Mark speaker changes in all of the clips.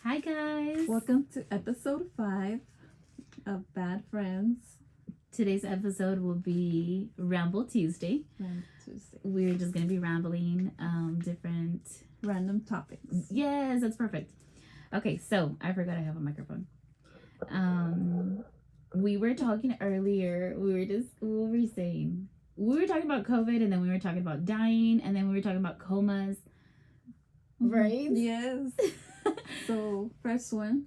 Speaker 1: Hi guys!
Speaker 2: Welcome to episode 5 of Bad Friends.
Speaker 1: Today's episode will be Ramble Tuesday.
Speaker 2: Tuesday.
Speaker 1: We're just gonna be rambling different
Speaker 2: Random topics.
Speaker 1: Yes, that's perfect. Okay, so I forgot I have a microphone. We were talking earlier. What were we saying? We were talking about COVID, and then we were talking about dying, and then we were talking about comas. Right?
Speaker 2: Yes. So first one,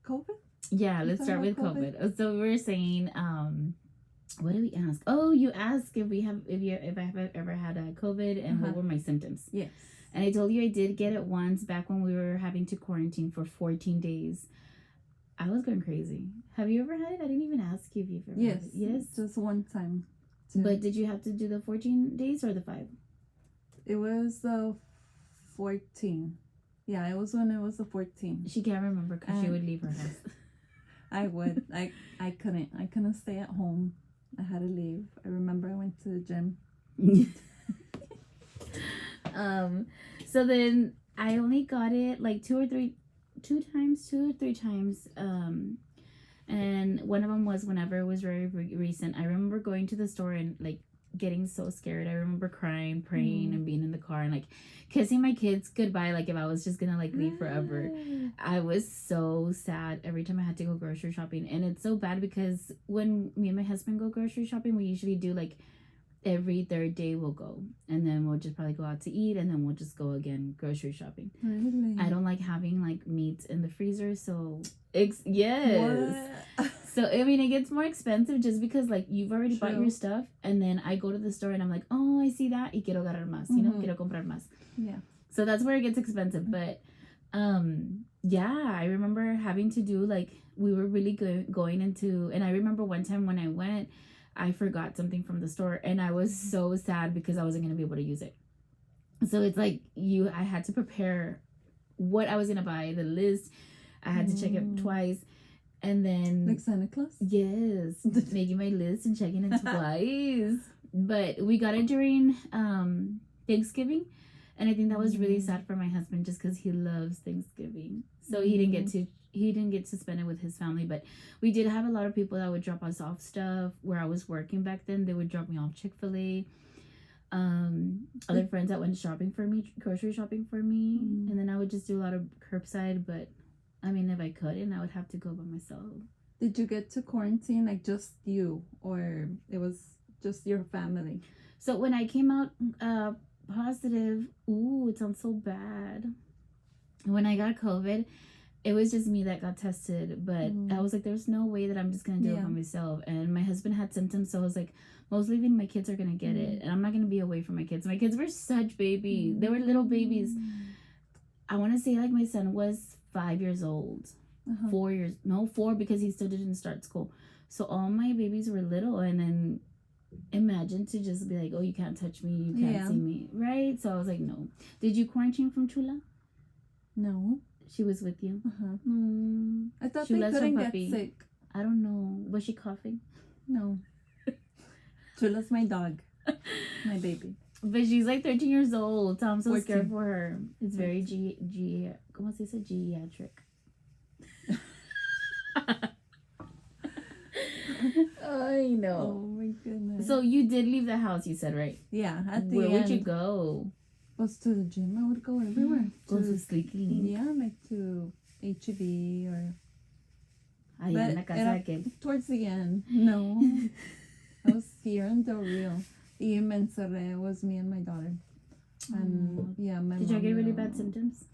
Speaker 2: COVID.
Speaker 1: Yeah, let's start with COVID. So we were saying, what did we ask? Oh, you asked if I have ever had a COVID and what were my symptoms.
Speaker 2: Yes.
Speaker 1: And I told you I did get it once back when we were having to quarantine for 14 days. I was going crazy. Have you ever had it? I didn't even ask you if you've ever had it. Yes.
Speaker 2: Just one time.
Speaker 1: But did you have to do the 14 days or the 5?
Speaker 2: It was the 14. Yeah, it was when it was the 14.
Speaker 1: She can't remember because she would leave her house.
Speaker 2: I would. I couldn't stay at home. I had to leave. I remember I went to the gym.
Speaker 1: So then I only got it like two or three times. And one of them was whenever it was very recent. I remember going to the store and like getting so scared. I remember crying, praying, and being in the car and like kissing my kids goodbye, like if I was just gonna like leave forever. I was so sad every time I had to go grocery shopping. And it's so bad because when me and my husband go grocery shopping, we usually do like every third day we'll go, and then we'll just probably go out to eat, and then we'll just go again grocery shopping.
Speaker 2: Really?
Speaker 1: I don't like having like meat in the freezer, so yes. What? So I mean, it gets more expensive just because like you've already bought your stuff, and then I go to the store and I'm like, oh, I see that, y quiero ganar más, you know, quiero comprar más.
Speaker 2: Yeah.
Speaker 1: So that's where it gets expensive, but yeah, I remember having to do like we were really good going into, and I remember one time when I went, I forgot something from the store, and I was so sad because I wasn't gonna be able to use it. So it's like I had to prepare what I was gonna buy, the list. I had to check it twice. And then
Speaker 2: like Santa Claus?
Speaker 1: Yes. Making my list and checking it twice. But we got it during Thanksgiving. And I think that was really sad for my husband just because he loves Thanksgiving. So he didn't get to spend it with his family. But we did have a lot of people that would drop us off stuff. Where I was working back then, they would drop me off Chick-fil-A. Other friends that went shopping for me, grocery shopping for me. And then I would just do a lot of curbside, but I mean, if I couldn't, I would have to go by myself. Did
Speaker 2: you get to quarantine like just you, or it was just your family?
Speaker 1: So when I came out positive, it sounds so bad. When I got COVID, it was just me that got tested, but I was like, there's no way that I'm just gonna do it by myself. And my husband had symptoms, so I was like, most likely my kids are gonna get it, and I'm not gonna be away from my kids. My kids were such babies; they were little babies. I want to say like my son was 5 years old, 4 because he still didn't start school. So all my babies were little, and then imagine to just be like, oh, you can't touch me, you can't see me, right? So I was like, no. Did you quarantine from Chula?
Speaker 2: No.
Speaker 1: She was with you?
Speaker 2: I thought they couldn't get sick.
Speaker 1: I don't know. Was she coughing?
Speaker 2: No. Chula's my dog. My baby.
Speaker 1: But she's like 13 years old, so I'm so scared for her. It's very ¿cómo se dice? Geriatric. I know.
Speaker 2: Oh my goodness.
Speaker 1: So you did leave the house, you said, right?
Speaker 2: Yeah.
Speaker 1: Where would you go?
Speaker 2: Was to the gym. I would go everywhere.
Speaker 1: Go to sleeping.
Speaker 2: Yeah, like to HEB or.
Speaker 1: Allá en la casa de aquel.
Speaker 2: Towards the end. No. I was here in Del Rio. Y me encerré. It was me and my daughter. And yeah, my mom.
Speaker 1: Did you get really bad symptoms?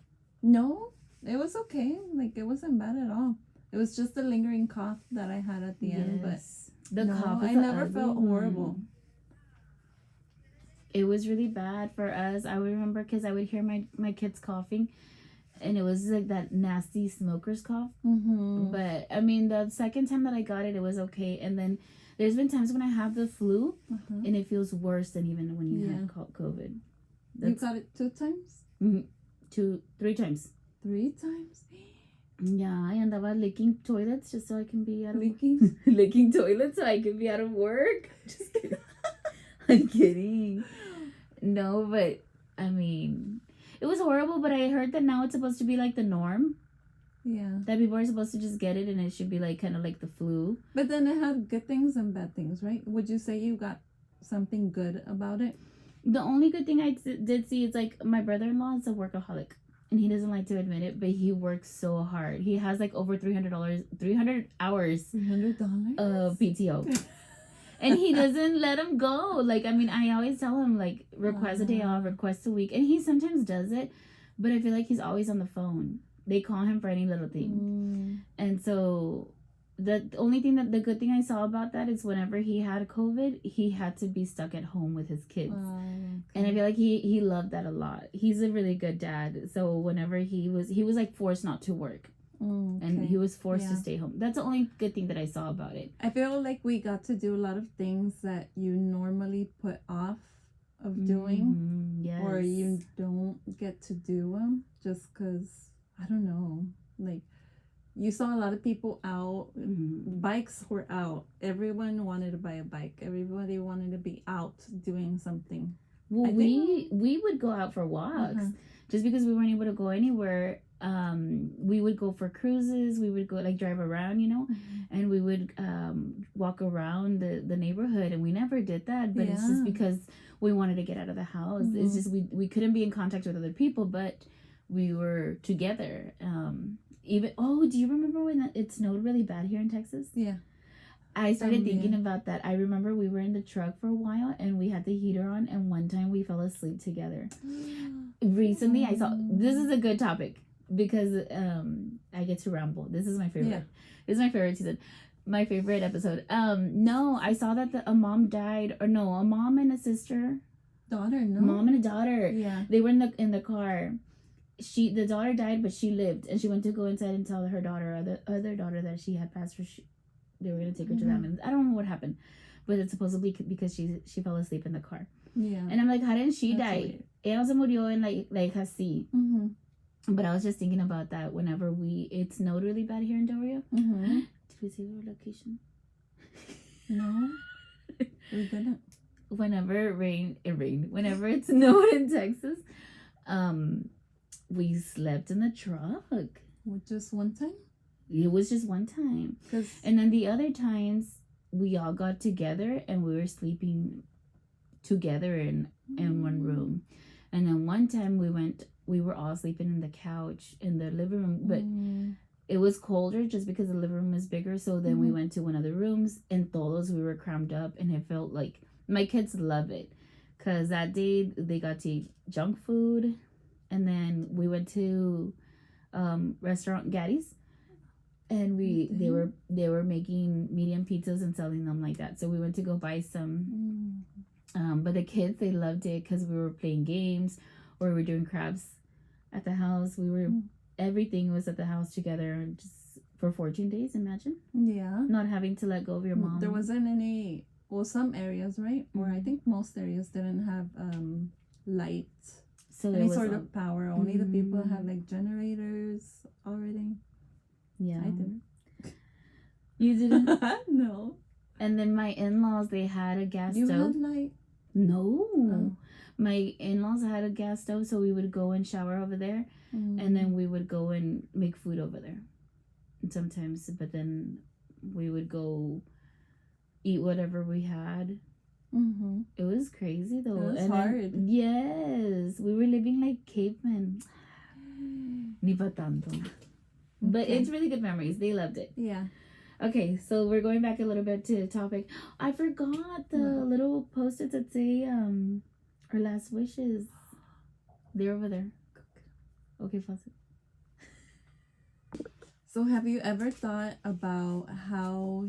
Speaker 2: No, it was okay. Like it wasn't bad at all. It was just a lingering cough that I had at the end, but
Speaker 1: the cough.
Speaker 2: I never felt horrible.
Speaker 1: It was really bad for us. I would remember because I would hear my kids coughing, and it was like that nasty smoker's cough. But I mean, the second time that I got it, it was okay. And then there's been times when I have the flu, and it feels worse than even when you had COVID.
Speaker 2: You got it 2 times?
Speaker 1: 3 times.
Speaker 2: 3 times?
Speaker 1: Yeah, I andaba licking toilets just so I can be out of
Speaker 2: licking
Speaker 1: toilets so I can be out of work. Just kidding. I'm kidding. No, but I mean, it was horrible. But I heard that now it's supposed to be like the norm.
Speaker 2: Yeah.
Speaker 1: That people are supposed to just get it and it should be like kind of like the flu.
Speaker 2: But then it had good things and bad things, right? Would you say you got something good about it?
Speaker 1: The only good thing I did see is like my brother-in-law is a workaholic. And he doesn't like to admit it, but he works so hard. He has like over $300 hours
Speaker 2: $300
Speaker 1: of PTO. And he doesn't let him go. Like, I mean, I always tell him, like, request a day off, request a week. And he sometimes does it, but I feel like he's always on the phone. They call him for any little thing. And so the only thing the good thing I saw about that is whenever he had COVID, he had to be stuck at home with his kids.
Speaker 2: Okay.
Speaker 1: And I feel like he loved that a lot. He's a really good dad. So whenever he was like forced not to work.
Speaker 2: Okay.
Speaker 1: And he was forced to stay home. That's the only good thing that I saw about it.
Speaker 2: I feel like we got to do a lot of things that you normally put off of doing.
Speaker 1: Yes.
Speaker 2: Or you don't get to do them just because, I don't know, like you saw a lot of people out. Bikes were out. Everyone wanted to buy a bike. Everybody wanted to be out doing something.
Speaker 1: Well, we would go out for walks. Just because we weren't able to go anywhere. We would go for cruises. We would go like drive around, you know, and we would walk around the neighborhood. And we never did that, but it's just because we wanted to get out of the house. It's just we couldn't be in contact with other people, but we were together. Even do you remember when it snowed really bad here in Texas?
Speaker 2: Yeah.
Speaker 1: I started thinking about that. I remember we were in the truck for a while and we had the heater on, and one time we fell asleep together. Recently, I saw this is a good topic because I get to ramble. This is my favorite. Yeah. This is my favorite season. My favorite episode. No, I saw that a mom died, or no, a mom and a sister.
Speaker 2: Daughter, no.
Speaker 1: Mom and a daughter.
Speaker 2: Yeah.
Speaker 1: They were in the car. The daughter died, but she lived, and she went to go inside and tell her daughter, the other daughter, that she had passed. They were gonna take her to the ambulance. I don't know what happened, but it's supposedly because she fell asleep in the car.
Speaker 2: Yeah.
Speaker 1: And I'm like, how didn't she die? Ella se murió en like así. But I was just thinking about that whenever it snowed really bad here in Del Rio. Did we say our location?
Speaker 2: No, we didn't.
Speaker 1: Whenever it rained. Whenever it snowed in Texas, we slept in the truck.
Speaker 2: Just one time?
Speaker 1: It was just one time. And then the other times, we all got together and we were sleeping together in one room. And then one time we were all sleeping in the couch in the living room, but it was colder just because the living room was bigger. So then we went to one of the rooms, and todos we were crammed up, and it felt like my kids love it because that day they got to eat junk food, and then we went to restaurant Gaddy's, and they were making medium pizzas and selling them like that. So we went to go buy some. But the kids, they loved it because we were playing games or we were doing crafts at the house. Everything was at the house together just for 14 days, imagine. Yeah. Not having to let go of your mom.
Speaker 2: There wasn't any, some areas, right? Or I think most areas didn't have light. So any sort of power. Only the people that have like generators already.
Speaker 1: Yeah.
Speaker 2: I didn't.
Speaker 1: You didn't?
Speaker 2: No.
Speaker 1: And then my in-laws, they had a gas stove.
Speaker 2: You had light?
Speaker 1: No. Oh. My in-laws had a gas stove, so we would go and shower over there. And then we would go and make food over there. And sometimes, but then we would go eat whatever we had. It was crazy, though.
Speaker 2: It was hard.
Speaker 1: Yes. We were living like cavemen. Ni pa tanto. But it's really good memories. They loved it.
Speaker 2: Yeah.
Speaker 1: Okay, so we're going back a little bit to the topic. I forgot the little post-its that say our last wishes. They're over there. Okay, faucet.
Speaker 2: So have you ever thought about how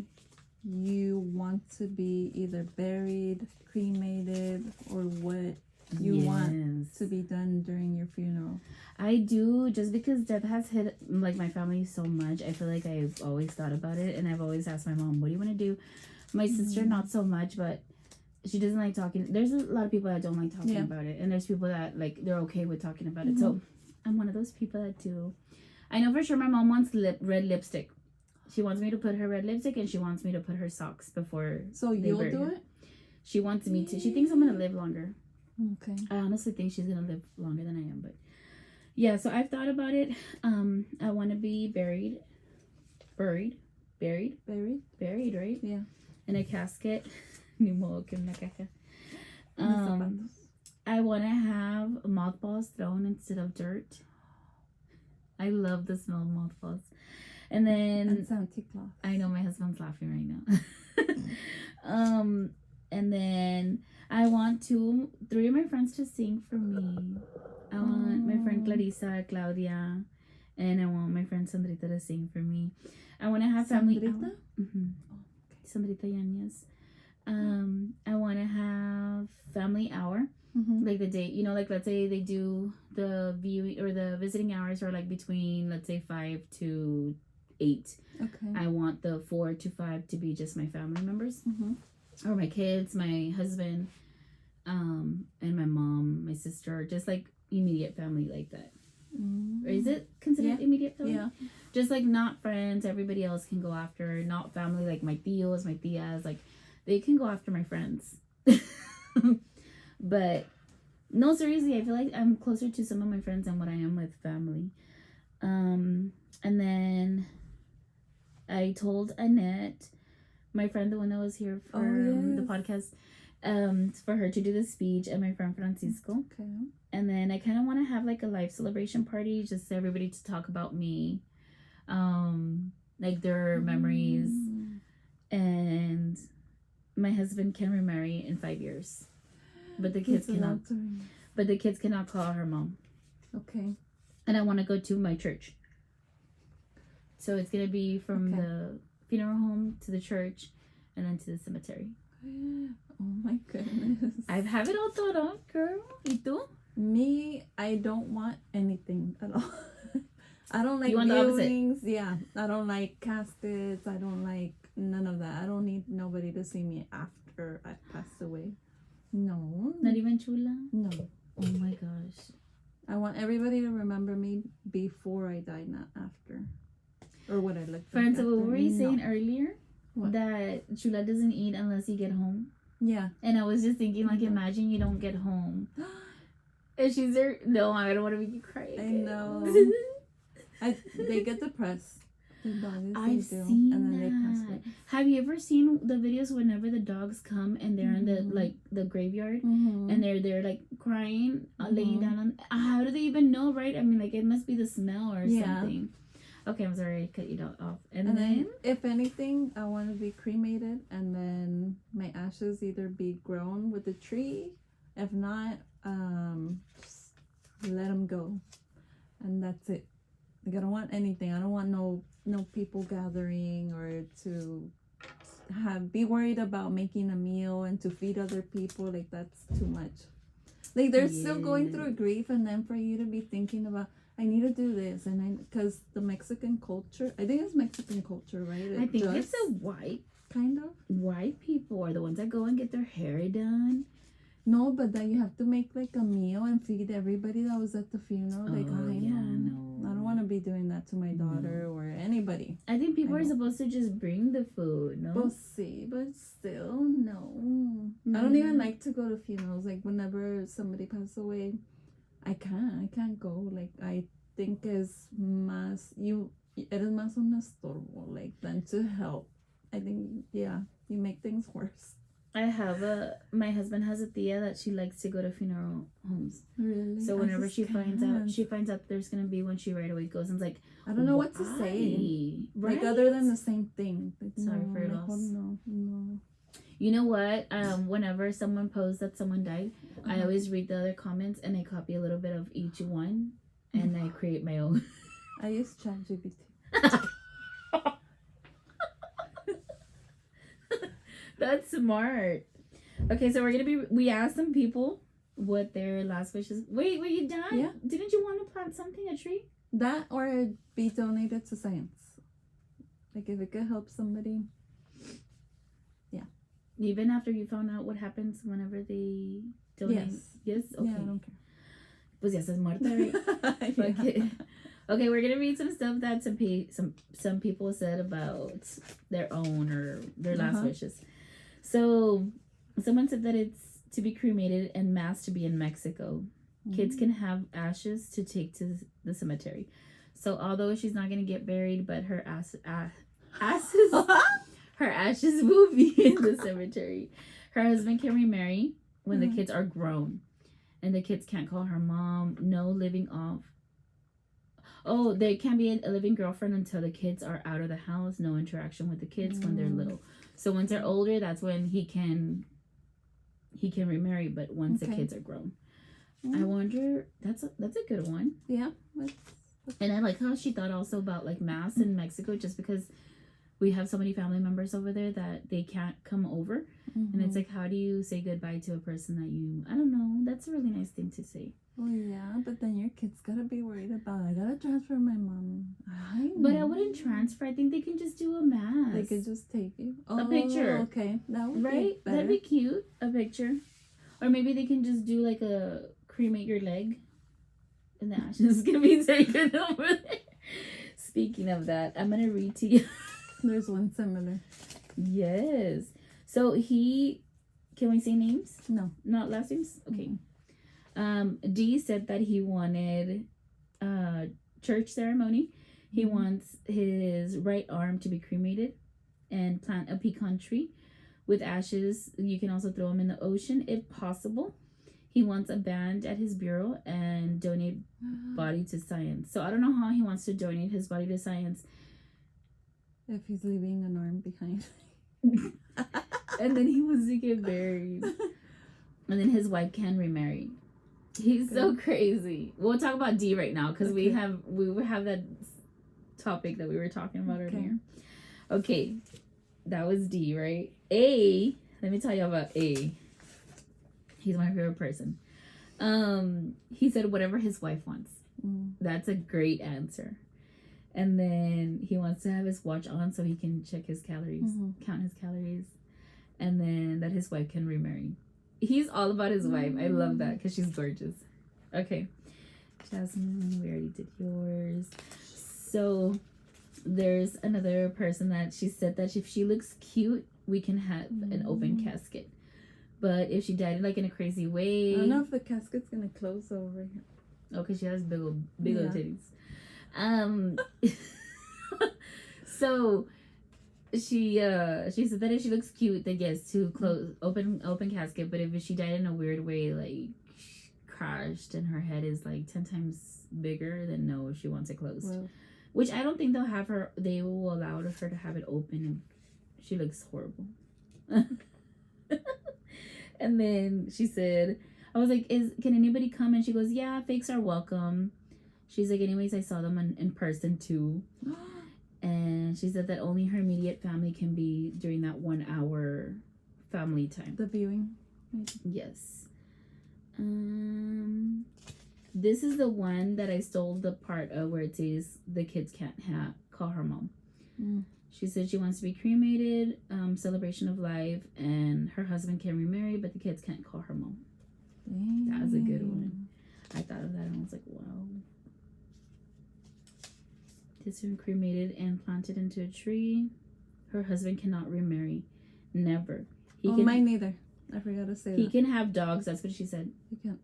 Speaker 2: you want to be either buried, cremated, or what you want to be done during your funeral?
Speaker 1: I do, just because death has hit like my family so much. I feel like I've always thought about it, and I've always asked my mom, what do you want to do? My sister, not so much, but she doesn't like talking. There's a lot of people that don't like talking about it, and there's people that like they're okay with talking about it. So I'm one of those people that do. I know for sure my mom wants red lipstick. She wants me to put her red lipstick, and she wants me to put her socks before.
Speaker 2: So you'll do it?
Speaker 1: She wants me to. She thinks I'm gonna live longer.
Speaker 2: Okay.
Speaker 1: I honestly think she's gonna live longer than I am, but Yeah, so I've thought about it. I want to be buried, right?
Speaker 2: Yeah.
Speaker 1: In a casket. Ni modo que una caja.
Speaker 2: Mis zapatos.
Speaker 1: I want to have mothballs thrown instead of dirt. I love the smell of mothballs. And then
Speaker 2: And Santa Claus.
Speaker 1: I know my husband's laughing right now. And then I want 3 of my friends to sing for me. I want my friend Clarissa, Claudia, and I want my friend Sandrita to sing for me. I want to have family.
Speaker 2: Sandrita?
Speaker 1: Mm-hmm. Sandrita Yanez. I want to have family hour.
Speaker 2: Mm-hmm.
Speaker 1: Like the day, like let's say they do the viewing or the visiting hours are like between, let's say 5 to 8.
Speaker 2: Okay.
Speaker 1: I want the 4 to 5 to be just my family members.
Speaker 2: Mm-hmm.
Speaker 1: Or my kids, my husband, and my mom, my sister, just like immediate family like that. Or is it considered immediate family?
Speaker 2: Yeah.
Speaker 1: Just like not friends, everybody else can go after, not family like my tios, my tias, like they can go after my friends. But no, seriously, I feel like I'm closer to some of my friends than what I am with family. And then I told Annette, my friend, the one that was here for the podcast, for her to do the speech, and my friend Francisco.
Speaker 2: Okay.
Speaker 1: And then I kind of want to have like a life celebration party, just everybody to talk about me, like their memories, and my husband can remarry in 5 years, but the kids cannot. But the kids cannot call her mom.
Speaker 2: Okay.
Speaker 1: And I want to go to my church. So it's gonna be from the funeral home to the church, and then to the cemetery.
Speaker 2: Oh my goodness.
Speaker 1: I have it all thought out, girl. ¿Y tú?
Speaker 2: Me, I don't want anything at all. I don't like
Speaker 1: You want the opposite?
Speaker 2: viewings. Yeah. I don't like caskets. I don't like none of that. I don't need nobody to see me after I passed away. No.
Speaker 1: Not even chula?
Speaker 2: No.
Speaker 1: Oh my gosh.
Speaker 2: I want everybody to remember me before I die, not after. Or what I look like.
Speaker 1: Friends,
Speaker 2: after.
Speaker 1: what were you saying earlier?
Speaker 2: What?
Speaker 1: That chula doesn't eat unless you get home.
Speaker 2: Yeah.
Speaker 1: And I was just thinking, like, imagine you don't get home. And she's there. No, I don't want to make you cry again.
Speaker 2: I know. They get depressed. The dogs,
Speaker 1: I've seen that. Have you ever seen the videos whenever the dogs come and they're in the graveyard and they're there like crying, laying down on? How do they even know, right? I mean, like it must be the smell or something. Okay, I'm sorry I cut you off. And then,
Speaker 2: if anything, I want to be cremated, and then my ashes either be grown with the tree. If not, just let them go, and that's it. Like, I don't want anything. I don't want no people gathering or to be worried about making a meal and to feed other people. Like, that's too much. Like, they're still going through a grief, and then for you to be thinking about, I need to do this, and because the Mexican culture, I think it's Mexican culture, right?
Speaker 1: I think it's a white people are the ones that go and get their hair done.
Speaker 2: No, but that you have to make like a meal and feed everybody that was at the funeral. Like,
Speaker 1: no.
Speaker 2: I don't want to be doing that to my daughter or anybody.
Speaker 1: I think people are supposed to just bring the food, no?
Speaker 2: We'll see, but still, no. I don't even like to go to funerals. Like, whenever somebody passes away, I can't go. Like, I think eres más un estorbo, like, than to help. I think, you make things worse.
Speaker 1: I have my husband has a tia that she likes to go to funeral homes.
Speaker 2: Really?
Speaker 1: So whenever she finds out there's gonna be one, she right away goes and's like,
Speaker 2: I don't know what to say.
Speaker 1: Right?
Speaker 2: Like, other than the same thing.
Speaker 1: Sorry for your loss.
Speaker 2: No.
Speaker 1: You know what? Whenever someone posts that someone died, I always read the other comments and I copy a little bit of each one and I create my own.
Speaker 2: I use ChatGPT.
Speaker 1: That's smart. Okay, so we asked some people what their last wishes. Wait, you died?
Speaker 2: Yeah.
Speaker 1: Didn't you want to plant something, a tree?
Speaker 2: That or be donated to science. Like, if it could help somebody. Yeah.
Speaker 1: Even after you found out what happens whenever they donate? Yes? Okay.
Speaker 2: Yeah, I don't care.
Speaker 1: Pues ya estás muerta, right? Okay. Okay, we're gonna read some stuff that some people said about their own or their last wishes. So, someone said that it's to be cremated and mass to be in Mexico. Kids can have ashes to take to the cemetery. So although she's not gonna get buried, but her ashes her ashes will be in the cemetery. Her husband can remarry when the kids are grown, and the kids can't call her mom. No living off. Oh, there can be a living girlfriend until the kids are out of the house. No interaction with the kids when they're little. So once they're older, that's when he can remarry. But once the kids are grown, I wonder. That's a good one.
Speaker 2: Yeah.
Speaker 1: And I like how she thought also about like mass in Mexico, just because we have so many family members over there that they can't come over. And it's like, how do you say goodbye to a person that I don't know. That's a really nice thing to say.
Speaker 2: Oh yeah, but then your kids gotta be worried about, I gotta transfer my mom.
Speaker 1: But I wouldn't transfer. I think they can just do a mass.
Speaker 2: They could just take you.
Speaker 1: A picture.
Speaker 2: Okay, that would
Speaker 1: be better. That'd be cute. A picture. Or maybe they can just do like a cremate your leg. And the ashes can be taken over there. Speaking of that, I'm going to read to you.
Speaker 2: There's one similar.
Speaker 1: Yes. So can we say names?
Speaker 2: No.
Speaker 1: Not last names? Okay. D said that he wanted church ceremony. He wants his right arm to be cremated and plant a pecan tree with ashes. You can also throw them in the ocean if possible. He wants a band at his bureau and donate body to science. So I don't know how he wants to donate his body to science.
Speaker 2: If he's leaving an arm behind.
Speaker 1: And then he wants to get buried. And then his wife can remarry. He's so crazy. We'll talk about D right now because we have that topic that we were talking about earlier. Okay, that was D, right? A, let me tell you about A. He's my favorite person. He said whatever his wife wants. That's a great answer. And then he wants to have his watch on so he can check his calories, count his calories, and then that his wife can remarry. He's all about his wife. I love that because she's gorgeous. Okay. Jasmine, we already did yours. So there's another person that she said that if she looks cute, we can have an open casket. But if she died like in a crazy way...
Speaker 2: I don't know if the casket's going to close over here.
Speaker 1: Oh, because she has big old titties. So... She said that if she looks cute, then yes, to close open casket. But if she died in a weird way, like crashed and her head is like 10 times bigger, then no, she wants it closed. Well, which I don't think they will allow her to have it open if she looks horrible. And then she said, I was like, can anybody come? And she goes, yeah, fakes are welcome. She's like, anyways, I saw them in person too. And she said that only her immediate family can be during that 1 hour family time.
Speaker 2: The viewing?
Speaker 1: Yes. This is the one that I stole the part of where it says the kids can't call her mom. She said she wants to be cremated, celebration of life, and her husband can remarry, but the kids can't call her mom. That was a good one. I thought of that and I was like, wow. Kids are cremated and planted into a tree. Her husband cannot remarry. Never.
Speaker 2: Mine neither. I forgot to say that.
Speaker 1: He can have dogs. That's what she said.
Speaker 2: He can't.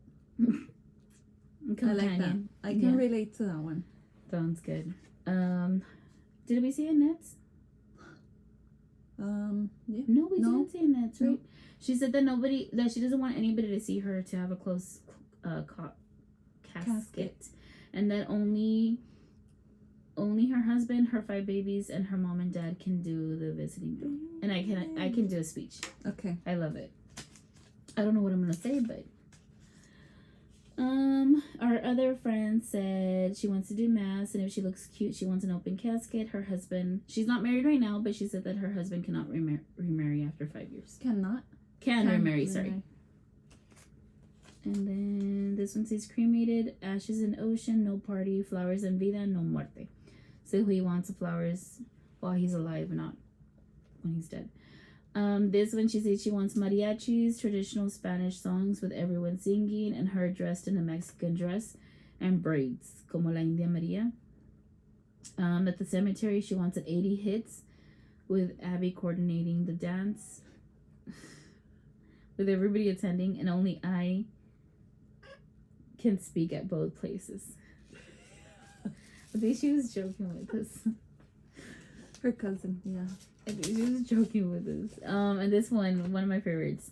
Speaker 1: I
Speaker 2: like that. I can relate to that one.
Speaker 1: Sounds good. Did we say Annette's?
Speaker 2: Yeah.
Speaker 1: No, we didn't say Annette's, right? No. She said that she doesn't want anybody to see her to have a close casket. And that only her husband, her 5 babies, and her mom and dad can do the visiting room. And I can do a speech.
Speaker 2: Okay.
Speaker 1: I love it. I don't know what I'm gonna say, but our other friend said she wants to do mass, and if she looks cute, she wants an open casket. Her husband, she's not married right now, but she said that her husband cannot remarry after 5 years. Can remarry, sorry. And then this one says cremated, ashes in ocean, no party, flowers en vida, no muerte. So he wants the flowers while he's alive, not when he's dead. This one, she says she wants mariachis, traditional Spanish songs with everyone singing, and her dressed in a Mexican dress and braids, como la India Maria. At the cemetery, she wants an 80 hits with Abby coordinating the dance, with everybody attending, and only I can speak at both places. I think she was joking with us.
Speaker 2: Her cousin, yeah.
Speaker 1: I think she was joking with us. And this one of my favorites.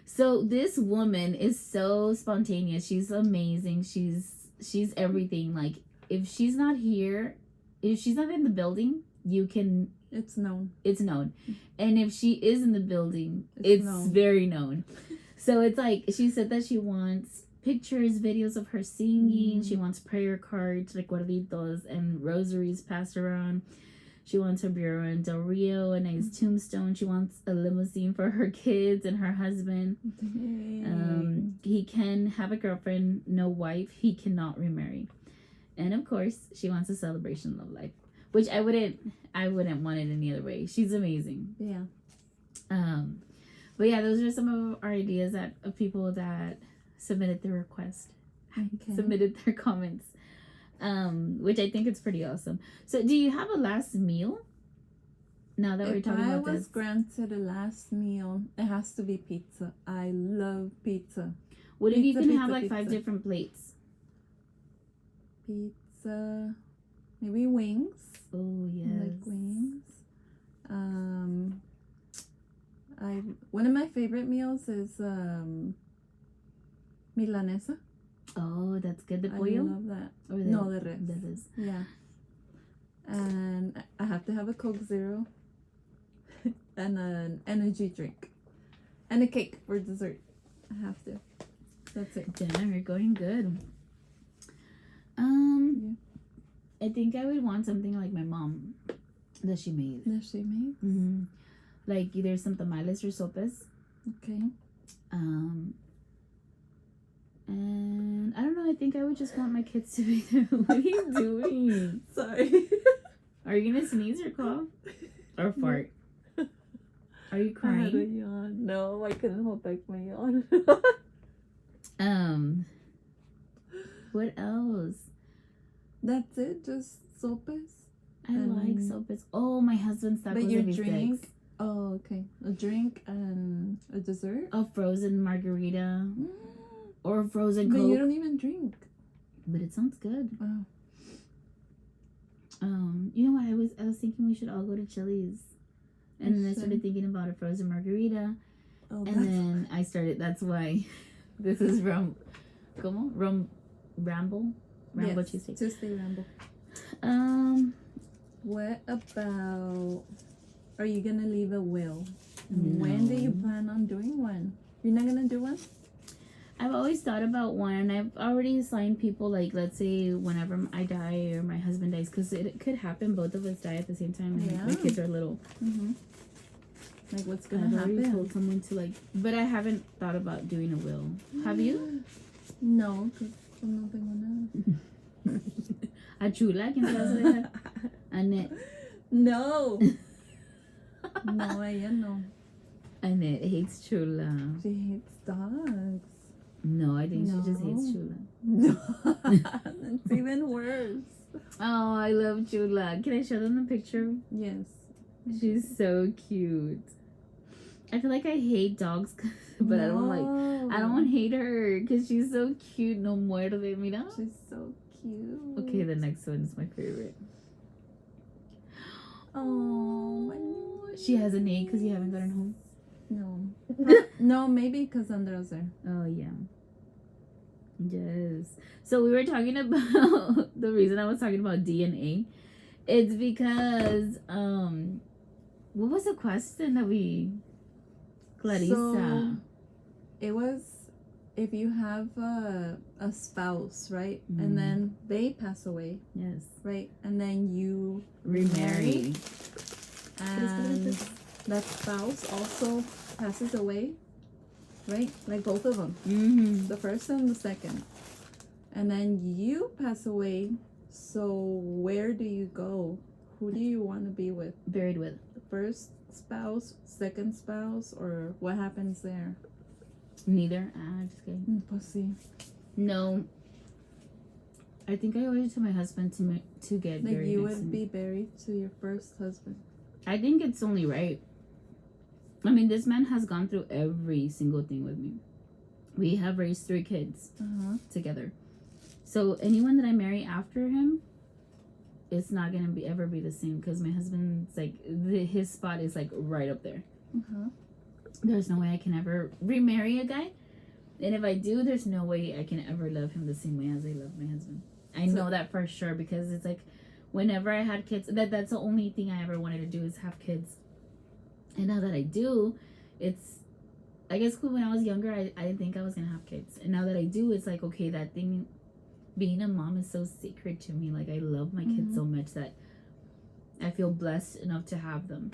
Speaker 1: So this woman is so spontaneous. She's amazing. She's everything. Like, if she's not here, if she's not in the building,
Speaker 2: it's known.
Speaker 1: It's known. And if she is in the building, it's known. Very known. So it's like, she said that she wants pictures, videos of her singing. She wants prayer cards, recuerditos, and rosaries passed around. She wants her bureau in Del Rio, a nice tombstone. She wants a limousine for her kids and her husband. He can have a girlfriend, no wife. He cannot remarry. And of course, she wants a celebration of life, which I wouldn't want it any other way. She's amazing. Yeah. But yeah, those are some of our ideas of people that submitted their request, submitted their comments. Which I think is pretty awesome. So, do you have a last meal? Now that we're talking about this. If I was
Speaker 2: granted a last meal, it has to be pizza. I love pizza.
Speaker 1: What if you can have like 5 different plates?
Speaker 2: Pizza, maybe wings.
Speaker 1: Oh yes,
Speaker 2: I like wings. One of my favorite meals is milanesa.
Speaker 1: Oh, that's good. The pollo?
Speaker 2: I love that. No, the res. Yeah. And I have to have a Coke Zero and an energy drink and a cake for dessert. I have to. That's it.
Speaker 1: Damn, you're going good. Yeah. I think I would want something like my mom that she made. Mm-hmm. Like either some tamales or sopes.
Speaker 2: Okay.
Speaker 1: And I don't know, I think I would just want my kids to be there. What are you doing?
Speaker 2: Sorry.
Speaker 1: Are you gonna sneeze or cough? Or fart? Are you crying?
Speaker 2: I had a yawn. No, I couldn't hold back my yawn.
Speaker 1: What else?
Speaker 2: That's it? Just sopes?
Speaker 1: I like sopes. Oh, my husband's tacos.
Speaker 2: But your drink? Oh, okay. A drink and a dessert?
Speaker 1: A frozen margarita. Or a frozen Coke.
Speaker 2: But you don't even drink.
Speaker 1: But it sounds good.
Speaker 2: Wow.
Speaker 1: You know what? I was thinking we should all go to Chili's. And then I started thinking about a frozen margarita. Oh, and then I started, that's why this is Ramble. Ramble Tuesday.
Speaker 2: Tuesday Ramble. What about, are you going to leave a will? No. When do you plan on doing one? You're not going to do one?
Speaker 1: I've always thought about one. I've already assigned people, like, let's say whenever I die or my husband dies, because it could happen, both of us die at the same time, and my kids are little.
Speaker 2: Mm-hmm. Like, what's going to happen?
Speaker 1: I've already told someone to, like, but I haven't thought about doing a will. Have you?
Speaker 2: No, because no tengo nada.
Speaker 1: A Chula, ¿quién te vas a dejar? Annette.
Speaker 2: No. No, ella no.
Speaker 1: Annette hates Chula.
Speaker 2: She hates dogs.
Speaker 1: No, I think she just hates Chula.
Speaker 2: No. It's even worse.
Speaker 1: Oh, I love Chula. Can I show them the picture?
Speaker 2: Yes.
Speaker 1: She's so cute. I feel like I hate dogs, but I don't hate her because she's so cute. No muerde, mira.
Speaker 2: She's so cute.
Speaker 1: Okay, the next one is my favorite.
Speaker 2: Oh,
Speaker 1: she has a name because you haven't gotten home.
Speaker 2: No. No, maybe because Andre's there.
Speaker 1: Oh, yeah. Yes. So we were talking about, the reason I was talking about DNA, it's because, what was the question that Clarissa?
Speaker 2: So, it was, if you have a spouse, right? Mm. And then they pass away.
Speaker 1: Yes.
Speaker 2: Right? And then you
Speaker 1: remarry.
Speaker 2: And that spouse also passes away, right? Like both of them.
Speaker 1: Mm-hmm.
Speaker 2: The first and the second. And then you pass away. So where do you go? Who do you want to be with?
Speaker 1: Buried with.
Speaker 2: The first spouse, second spouse, or what happens there?
Speaker 1: Neither. Just kidding.
Speaker 2: Pussy.
Speaker 1: No. I think I owe it to my husband to get
Speaker 2: like
Speaker 1: buried.
Speaker 2: You would be buried to your first husband.
Speaker 1: I think it's only right. I mean, this man has gone through every single thing with me. We have raised 3 kids together. So anyone that I marry after him, it's not gonna be ever be the same because my husband's like his spot is like right up there.
Speaker 2: Uh-huh.
Speaker 1: There's no way I can ever remarry a guy, and if I do, there's no way I can ever love him the same way as I love my husband. I know that for sure because it's like whenever I had kids, that's the only thing I ever wanted to do is have kids, and now that I do, it's I guess when I was younger, I didn't think I was gonna have kids, and now that I do, it's like okay, that thing. Being a mom is so sacred to me. Like I love my kids so much that I feel blessed enough to have them.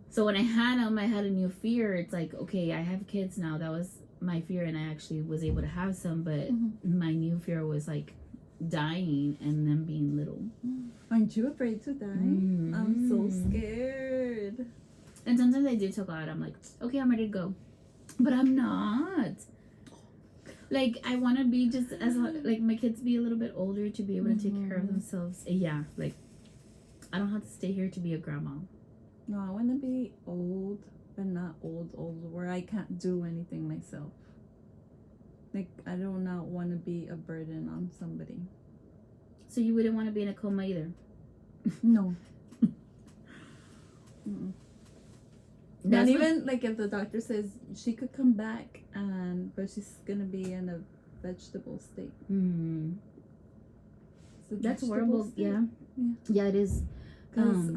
Speaker 1: So when I had them, I had a new fear. It's like, okay, I have kids now. That was my fear, and I actually was able to have some. But my new fear was like dying and them being little.
Speaker 2: Aren't you afraid to die? I'm so scared.
Speaker 1: And sometimes I do tell God, I'm like, okay, I'm ready to go, but I'm not. Like, I want to be just as, like, my kids be a little bit older to be able to take care of themselves. Yeah, like, I don't have to stay here to be a grandma.
Speaker 2: No, I want to be old, but not old, where I can't do anything myself. Like, I do not want to be a burden on somebody.
Speaker 1: So you wouldn't want to be in a coma either?
Speaker 2: No. Not even like if the doctor says she could come back but she's gonna be in a vegetable state.
Speaker 1: That's horrible. Yeah, it is.
Speaker 2: Because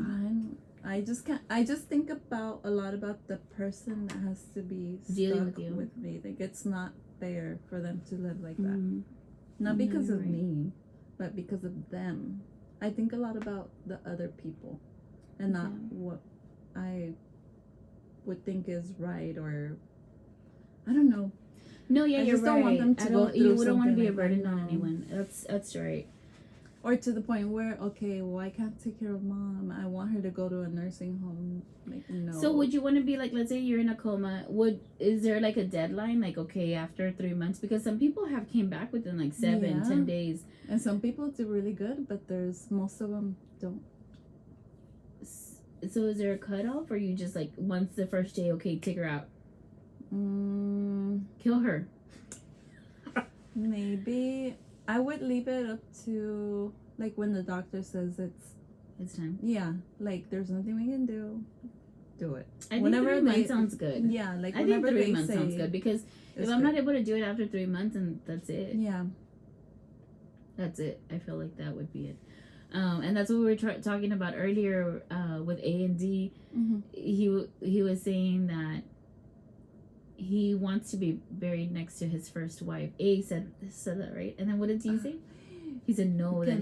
Speaker 2: I just can't. I just think about a lot about the person that has to be
Speaker 1: dealing
Speaker 2: stuck with me. Like it's not fair for them to live like that. Not because of me, but because of them. I think a lot about the other people, and not what I would think is right, or I don't know.
Speaker 1: No, yeah,
Speaker 2: I just don't want them to go through
Speaker 1: you wouldn't want to be a
Speaker 2: like
Speaker 1: burden
Speaker 2: that,
Speaker 1: on
Speaker 2: no.
Speaker 1: anyone. That's right.
Speaker 2: Or to the point where, okay, well, I can't take care of mom. I want her to go to a nursing home. Like, no.
Speaker 1: So would you want to be like, let's say you're in a coma. Is there like a deadline? Like, okay, after 3 months? Because some people have came back within like 7-10 days.
Speaker 2: And some people do really good, but most of them don't.
Speaker 1: So is there a cutoff, or you just like once the first day, okay, take her out, kill her?
Speaker 2: Maybe I would leave it up to like when the doctor says
Speaker 1: it's time.
Speaker 2: Yeah, like there's nothing we can do. Do it.
Speaker 1: I think 3 months sounds good.
Speaker 2: Yeah, like
Speaker 1: I
Speaker 2: whenever
Speaker 1: think 3
Speaker 2: they
Speaker 1: months
Speaker 2: say
Speaker 1: sounds good because if I'm not able to do it after 3 months, and that's it.
Speaker 2: Yeah,
Speaker 1: that's it. I feel like that would be it. And that's what we were talking about earlier with A and D. He was saying that he wants to be buried next to his first wife. A said that, right? And then what did D say? He said no, that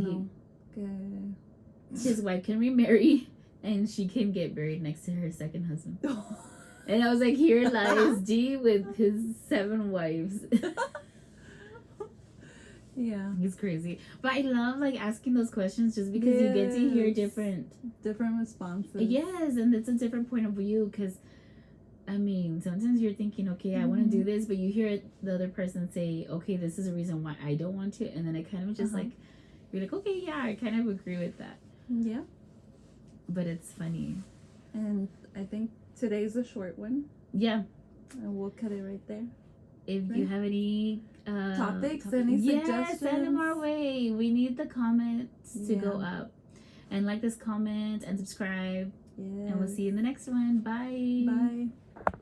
Speaker 1: his wife can remarry and she can get buried next to her second husband. And I was like, here lies D with his 7 wives.
Speaker 2: Yeah,
Speaker 1: he's crazy. But I love like asking those questions just because you get to hear different
Speaker 2: responses.
Speaker 1: Yes, and it's a different point of view because I mean, sometimes you're thinking, okay, I want to do this, but you hear the other person say, okay, this is a reason why I don't want to, and then it kind of just like, you're like, okay, yeah, I kind of agree with that.
Speaker 2: Yeah.
Speaker 1: But it's funny.
Speaker 2: And I think today's a short one.
Speaker 1: Yeah.
Speaker 2: And we'll cut it right there.
Speaker 1: If you have any
Speaker 2: topics, any suggestions,
Speaker 1: send them our way. We need the comments to go up. And like this comment and subscribe.
Speaker 2: Yeah.
Speaker 1: And we'll see you in the next one. Bye.
Speaker 2: Bye.